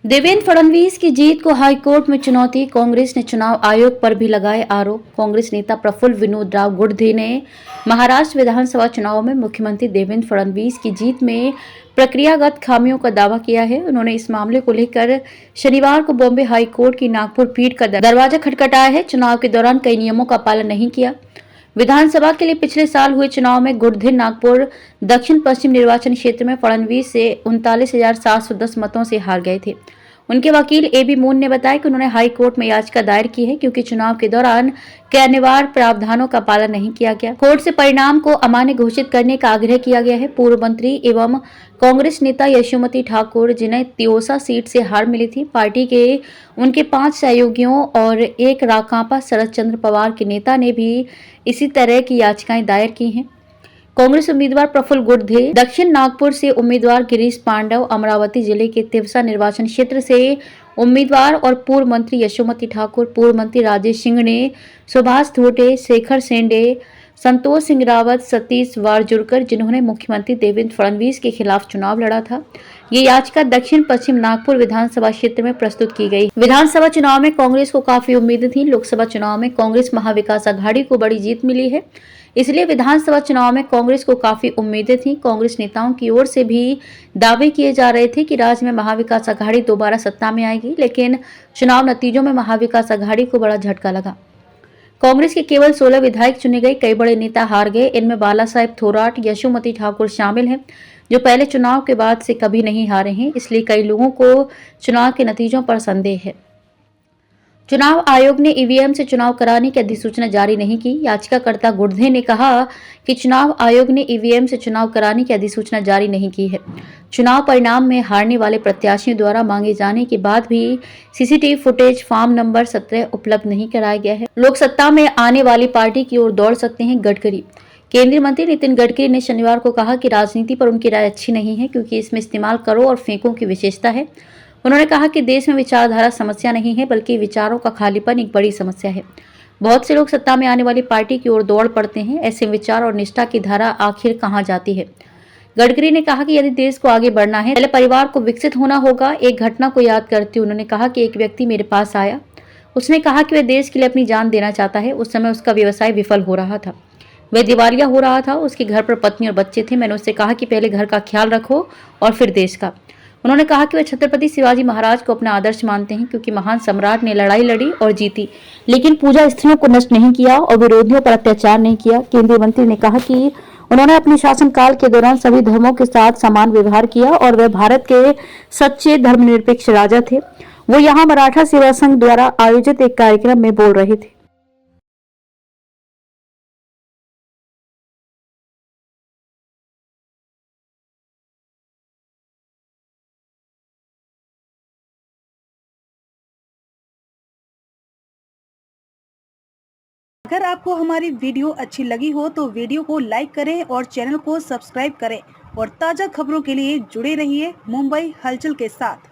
देवेंद्र फडणवीस की जीत को हाईकोर्ट में चुनौती। कांग्रेस ने चुनाव आयोग पर भी लगाए आरोप। कांग्रेस नेता प्रफुल्ल विनोद राव गुड़धे ने महाराष्ट्र विधानसभा चुनाव में मुख्यमंत्री देवेंद्र फडणवीस की जीत में प्रक्रियागत खामियों का दावा किया है। उन्होंने इस मामले को लेकर शनिवार को बॉम्बे हाईकोर्ट की नागपुर पीठ का दरवाजा खटखटाया है। चुनाव के दौरान कई नियमों का पालन नहीं किया। विधानसभा के लिए पिछले साल हुए चुनाव में गुड़धे नागपुर दक्षिण पश्चिम निर्वाचन क्षेत्र में फडणवीस से 39,710 मतों से हार गए थे। उनके वकील एबी मून ने बताया कि उन्होंने हाई कोर्ट में याचिका दायर की है क्योंकि चुनाव के दौरान कई अनिवार्य प्रावधानों का पालन नहीं किया गया। कोर्ट से परिणाम को अमान्य घोषित करने का आग्रह किया गया है। पूर्व मंत्री एवं कांग्रेस नेता यशोमती ठाकुर, जिन्हें तियोसा सीट से हार मिली थी, पार्टी के उनके 5 सहयोगियों और एक राकांपा शरद चंद्र पवार के नेता ने भी इसी तरह की याचिकाएं दायर की हैं। कांग्रेस उम्मीदवार प्रफुल्ल गुड़धे, दक्षिण नागपुर से उम्मीदवार गिरीश पांडव, अमरावती जिले के तिवसा निर्वाचन क्षेत्र से उम्मीदवार और पूर्व मंत्री यशोमती ठाकुर, पूर्व मंत्री राजेश सिंघने, सुभाष धोटे, शेखर सेंडे, संतोष सिंह रावत, सतीश वारजुरकर, जिन्होंने मुख्यमंत्री देवेंद्र फडणवीस के खिलाफ चुनाव लड़ा था। ये याचिका दक्षिण पश्चिम नागपुर विधानसभा क्षेत्र में प्रस्तुत की गई। विधानसभा चुनाव में कांग्रेस को काफी उम्मीदें थी। लोकसभा चुनाव में कांग्रेस महाविकास आघाड़ी को बड़ी जीत मिली है, इसलिए विधानसभा चुनाव में कांग्रेस को काफी उम्मीदें थी। कांग्रेस नेताओं की ओर से भी दावे किए जा रहे थे कि राज्य में महाविकास आघाड़ी दोबारा सत्ता में आएगी, लेकिन चुनाव नतीजों में महाविकास आघाड़ी को बड़ा झटका लगा। कांग्रेस के केवल 16 विधायक चुने गए, कई बड़े नेता हार गए। इनमें बाला साहेब थोराट, यशोमती ठाकुर शामिल हैं, जो पहले चुनाव के बाद से कभी नहीं हारे हैं। इसलिए कई लोगों को चुनाव के नतीजों पर संदेह है। चुनाव आयोग ने ईवीएम से चुनाव कराने की अधिसूचना जारी नहीं की। याचिकाकर्ता गुड़धे ने कहा कि चुनाव आयोग ने ईवीएम से चुनाव कराने की अधिसूचना जारी नहीं की है। चुनाव परिणाम में हारने वाले प्रत्याशियों द्वारा मांगे जाने के बाद भी सीसीटीवी फुटेज फॉर्म नंबर 17 उपलब्ध नहीं कराया गया है। लोग सत्ता में आने वाली पार्टी की ओर दौड़ सकते हैं। गडकरी, केंद्रीय मंत्री नितिन गडकरी ने शनिवार को कहा कि राजनीति पर उनकी राय अच्छी नहीं है क्योंकि इसमें इस्तेमाल करो और फेंको की विशेषता है। उन्होंने कहा कि देश में विचारधारा समस्या नहीं है, बल्कि विचारों का खालीपन एक बड़ी समस्या है। बहुत से लोग सत्ता में आने वाली पार्टी की ओर दौड़ पड़ते हैं। ऐसे विचार और निष्ठा की धारा आखिर कहां जाती है? गडकरी ने कहा कि यदि देश को आगे बढ़ना है, पहले परिवार को विकसित होना होगा। एक घटना को याद करते हुए उन्होंने कहा कि एक व्यक्ति मेरे पास आया। उसने कहा कि वह देश के लिए अपनी जान देना चाहता है। उस समय उसका व्यवसाय विफल हो रहा था, वह दिवालिया हो रहा था। उसके घर पर पत्नी और बच्चे थे। मैंने उससे कहा कि पहले घर का ख्याल रखो और फिर देश का। उन्होंने कहा कि वे छत्रपति शिवाजी महाराज को अपना आदर्श मानते हैं क्योंकि महान सम्राट ने लड़ाई लड़ी और जीती, लेकिन पूजा स्थलों को नष्ट नहीं किया और विरोधियों पर अत्याचार नहीं किया। केंद्रीय मंत्री ने कहा कि उन्होंने अपने शासनकाल के दौरान सभी धर्मों के साथ समान व्यवहार किया और वे भारत के सच्चे धर्मनिरपेक्ष राजा थे। वो यहाँ मराठा सेवा संघ द्वारा आयोजित एक कार्यक्रम में बोल रहे थे। अगर आपको हमारी वीडियो अच्छी लगी हो तो वीडियो को लाइक करें और चैनल को सब्सक्राइब करें और ताज़ा खबरों के लिए जुड़े रहिए मुंबई हलचल के साथ।